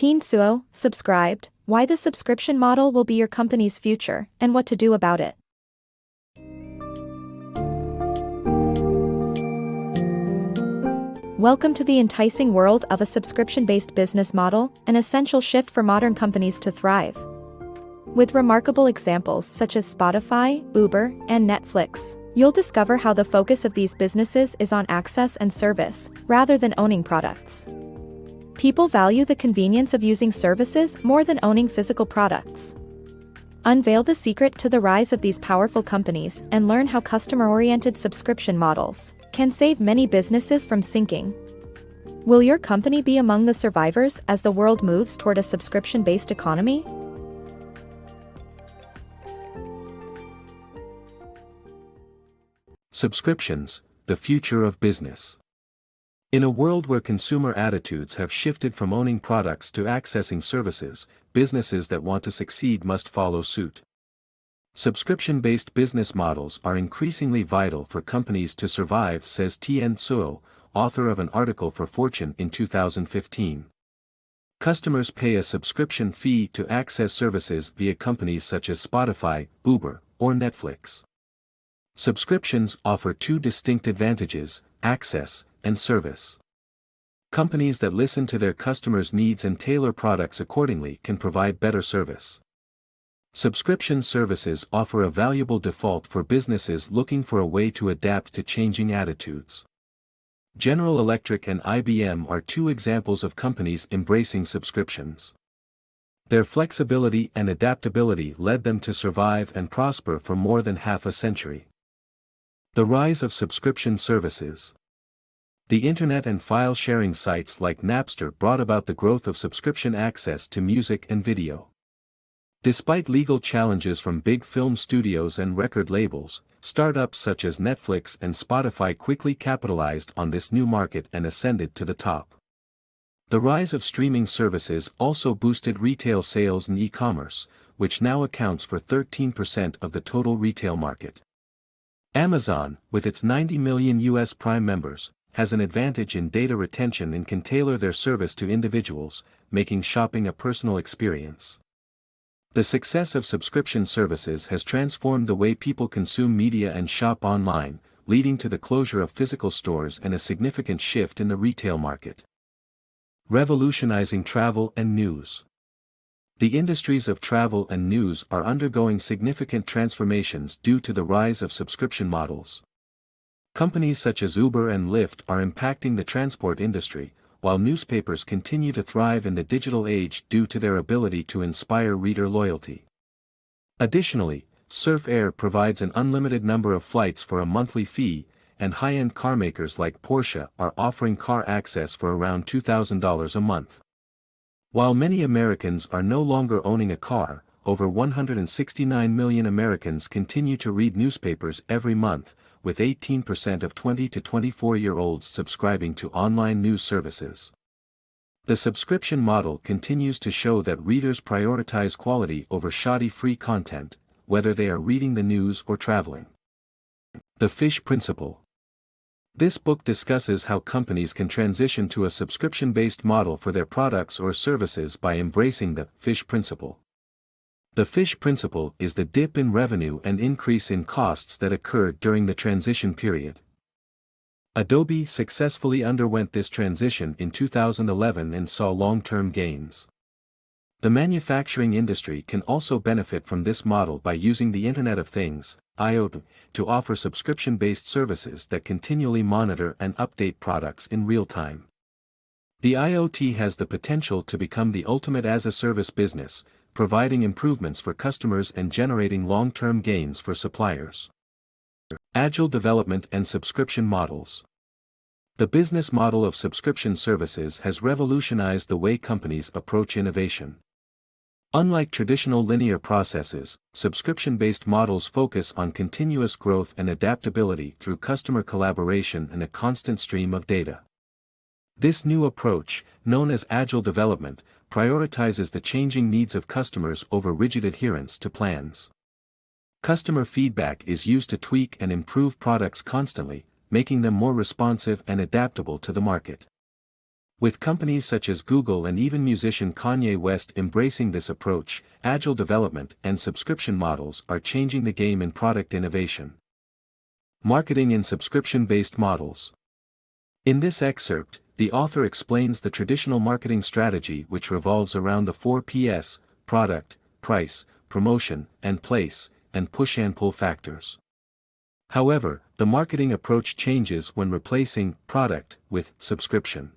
Tien Tzuo, subscribed, why the subscription model will be your company's future, and what to do about it. Welcome to the enticing world of a subscription-based business model, an essential shift for modern companies to thrive. With remarkable examples such as Spotify, Uber, and Netflix, you'll discover how the focus of these businesses is on access and service, rather than owning products. People value the convenience of using services more than owning physical products. Unveil the secret to the rise of these powerful companies and learn how customer-oriented subscription models can save many businesses from sinking. Will your company be among the survivors as the world moves toward a subscription-based economy? Subscriptions, the future of business. In a world where consumer attitudes have shifted from owning products to accessing services, businesses that want to succeed must follow suit. Subscription-based business models are increasingly vital for companies to survive, says Tien Tzuo, author of an article for Fortune in 2015. Customers pay a subscription fee to access services via companies such as Spotify, Uber, or Netflix. Subscriptions offer two distinct advantages: access and service. Companies that listen to their customers' needs and tailor products accordingly can provide better service. Subscription services offer a valuable default for businesses looking for a way to adapt to changing attitudes. General Electric and IBM are two examples of companies embracing subscriptions. Their flexibility and adaptability led them to survive and prosper for more than half a century. The rise of subscription services. The internet and file-sharing sites like Napster brought about the growth of subscription access to music and video. Despite legal challenges from big film studios and record labels, startups such as Netflix and Spotify quickly capitalized on this new market and ascended to the top. The rise of streaming services also boosted retail sales and e-commerce, which now accounts for 13% of the total retail market. Amazon, with its 90 million US Prime members, has an advantage in data retention and can tailor their service to individuals, making shopping a personal experience. The success of subscription services has transformed the way people consume media and shop online, leading to the closure of physical stores and a significant shift in the retail market. Revolutionizing travel and news. The industries of travel and news are undergoing significant transformations due to the rise of subscription models. Companies such as Uber and Lyft are impacting the transport industry, while newspapers continue to thrive in the digital age due to their ability to inspire reader loyalty. Additionally, Surf Air provides an unlimited number of flights for a monthly fee, and high-end carmakers like Porsche are offering car access for around $2,000 a month. While many Americans are no longer owning a car, over 169 million Americans continue to read newspapers every month, with 18% of 20 to 24-year-olds subscribing to online news services. The subscription model continues to show that readers prioritize quality over shoddy free content, whether they are reading the news or traveling. The Fish Principle. This book discusses how companies can transition to a subscription-based model for their products or services by embracing the Fish Principle. The Fish Principle is the dip in revenue and increase in costs that occurred during the transition period. Adobe successfully underwent this transition in 2011 and saw long-term gains. The manufacturing industry can also benefit from this model by using the Internet of Things, IoT, to offer subscription-based services that continually monitor and update products in real time. The IoT has the potential to become the ultimate as-a-service business, providing improvements for customers and generating long-term gains for suppliers. Agile development and subscription models. The business model of subscription services has revolutionized the way companies approach innovation. Unlike traditional linear processes, subscription-based models focus on continuous growth and adaptability through customer collaboration and a constant stream of data. This new approach, known as Agile development, prioritizes the changing needs of customers over rigid adherence to plans. Customer feedback is used to tweak and improve products constantly, making them more responsive and adaptable to the market. With companies such as Google and even musician Kanye West embracing this approach, agile development and subscription models are changing the game in product innovation. Marketing in subscription-based models. In this excerpt, the author explains the traditional marketing strategy which revolves around the 4 Ps: product, price, promotion, and place, and push and pull factors. However, the marketing approach changes when replacing product with subscription.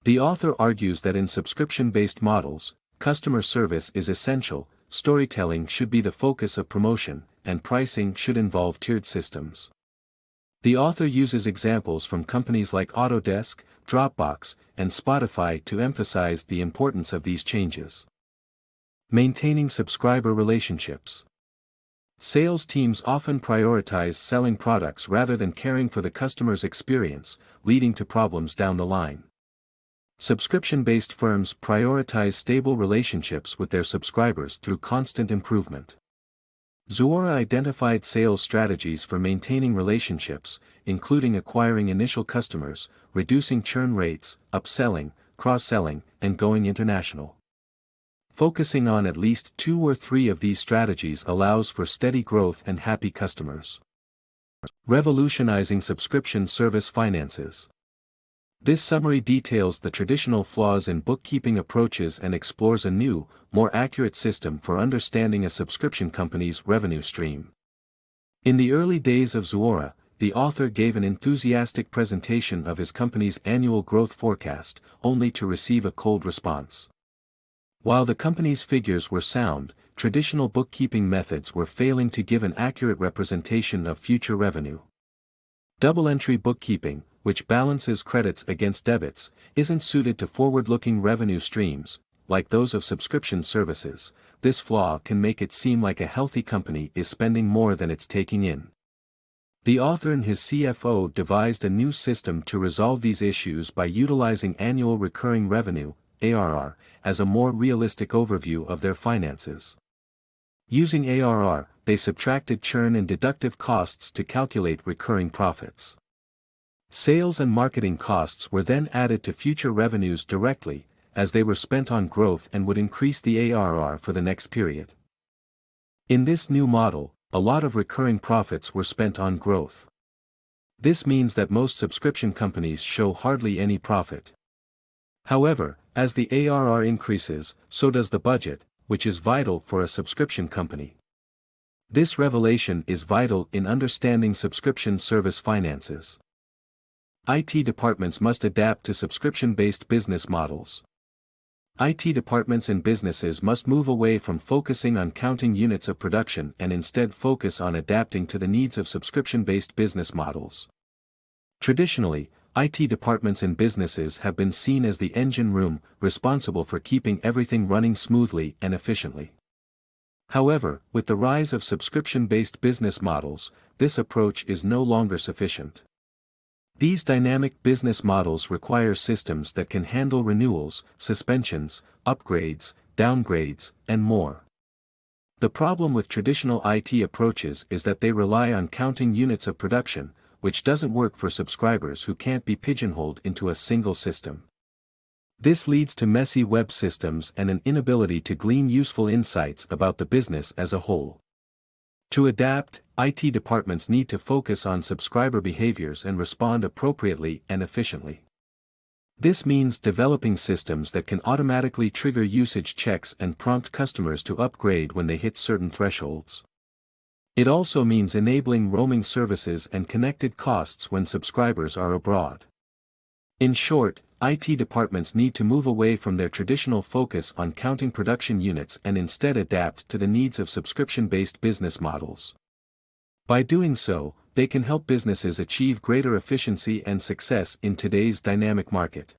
The author argues that in subscription-based models, customer service is essential, storytelling should be the focus of promotion, and pricing should involve tiered systems. The author uses examples from companies like Autodesk, Dropbox, and Spotify to emphasize the importance of these changes. Maintaining subscriber relationships. Sales teams often prioritize selling products rather than caring for the customer's experience, leading to problems down the line. Subscription-based firms prioritize stable relationships with their subscribers through constant improvement. Zuora identified sales strategies for maintaining relationships, including acquiring initial customers, reducing churn rates, upselling, cross-selling, and going international. Focusing on at least 2 or 3 of these strategies allows for steady growth and happy customers. Revolutionizing subscription service finances. This summary details the traditional flaws in bookkeeping approaches and explores a new, more accurate system for understanding a subscription company's revenue stream. In the early days of Zuora, the author gave an enthusiastic presentation of his company's annual growth forecast, only to receive a cold response. While the company's figures were sound, traditional bookkeeping methods were failing to give an accurate representation of future revenue. Double-entry bookkeeping, which balances credits against debits, isn't suited to forward-looking revenue streams, like those of subscription services. This flaw can make it seem like a healthy company is spending more than it's taking in. The author and his CFO devised a new system to resolve these issues by utilizing annual recurring revenue, ARR, as a more realistic overview of their finances. Using ARR, they subtracted churn and deductive costs to calculate recurring profits. Sales and marketing costs were then added to future revenues directly, as they were spent on growth and would increase the ARR for the next period. In this new model, a lot of recurring profits were spent on growth. This means that most subscription companies show hardly any profit. However, as the ARR increases, so does the budget, which is vital for a subscription company. This revelation is vital in understanding subscription service finances. IT departments must adapt to subscription-based business models. IT departments and businesses must move away from focusing on counting units of production and instead focus on adapting to the needs of subscription-based business models. Traditionally, IT departments and businesses have been seen as the engine room, responsible for keeping everything running smoothly and efficiently. However, with the rise of subscription-based business models, this approach is no longer sufficient. These dynamic business models require systems that can handle renewals, suspensions, upgrades, downgrades, and more. The problem with traditional IT approaches is that they rely on counting units of production, which doesn't work for subscribers who can't be pigeonholed into a single system. This leads to messy web systems and an inability to glean useful insights about the business as a whole. To adapt, IT departments need to focus on subscriber behaviors and respond appropriately and efficiently. This means developing systems that can automatically trigger usage checks and prompt customers to upgrade when they hit certain thresholds. It also means enabling roaming services and connected costs when subscribers are abroad. In short, IT departments need to move away from their traditional focus on counting production units and instead adapt to the needs of subscription-based business models. By doing so, they can help businesses achieve greater efficiency and success in today's dynamic market.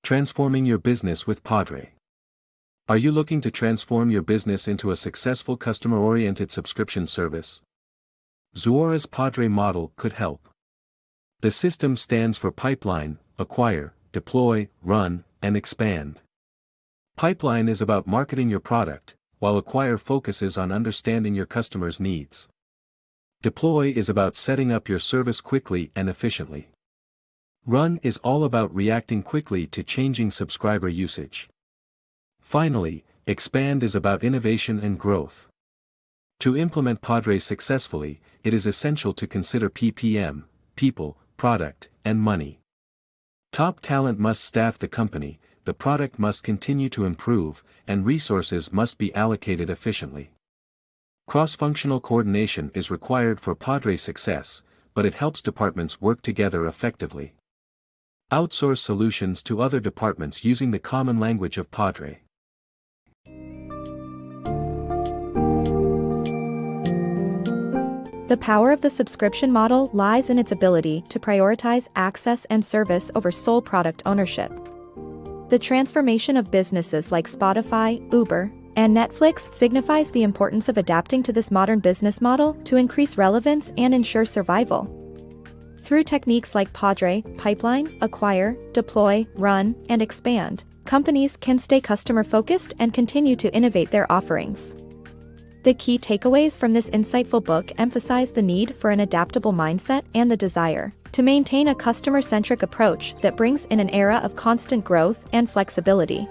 Transforming your business with PADRE. Are you looking to transform your business into a successful customer-oriented subscription service? Zuora's PADRE model could help. The system stands for Pipeline, Acquire, Deploy, Run, and Expand. Pipeline is about marketing your product, while Acquire focuses on understanding your customers' needs. Deploy is about setting up your service quickly and efficiently. Run is all about reacting quickly to changing subscriber usage. Finally, Expand is about innovation and growth. To implement PADRE successfully, it is essential to consider PPM, people, product, and money. Top talent must staff the company, the product must continue to improve, and resources must be allocated efficiently. Cross-functional coordination is required for PADRE success, but it helps departments work together effectively. Outsource solutions to other departments using the common language of PADRE. The power of the subscription model lies in its ability to prioritize access and service over sole product ownership. The transformation of businesses like Spotify, Uber, and Netflix signifies the importance of adapting to this modern business model to increase relevance and ensure survival. Through techniques like PADRE, pipeline, acquire, deploy, run, and expand, companies can stay customer-focused and continue to innovate their offerings. The key takeaways from this insightful book emphasize the need for an adaptable mindset and the desire to maintain a customer-centric approach that brings in an era of constant growth and flexibility.